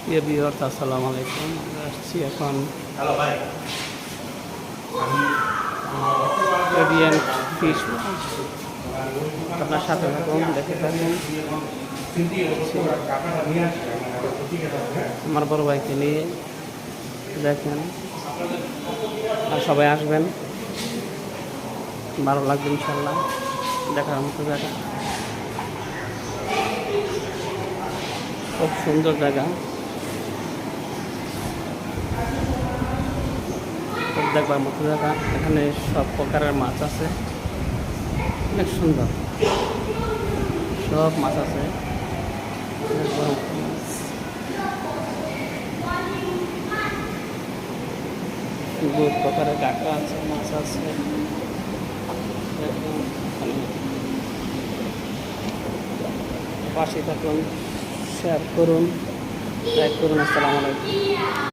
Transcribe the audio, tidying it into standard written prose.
প্রিয় ভিউয়ার্স, আসসালামু আলাইকুম। আমরা আসছি এখন রেডিয়েন্ট ফিশ। আপনার সাথে থাকুন, দেখে থাকুন। আমার বড় ভাইকে নিয়ে দেখেন, আর সবাই আসবেন, ভালো লাগবে ইনশাল্লাহ। দেখার মতো জায়গা, খুব সুন্দর জায়গা, খুব দেখবার মতো জায়গা। এখানে সব প্রকারের মাছ আছে, অনেক সুন্দর সব মাছ আছে। বহুত প্রকারের কাঁকড়া আছে, মাছ আছে। পাশে থাকুন, শেয়ার করুন, লাইক করুন। আসসালামু আলাইকুম।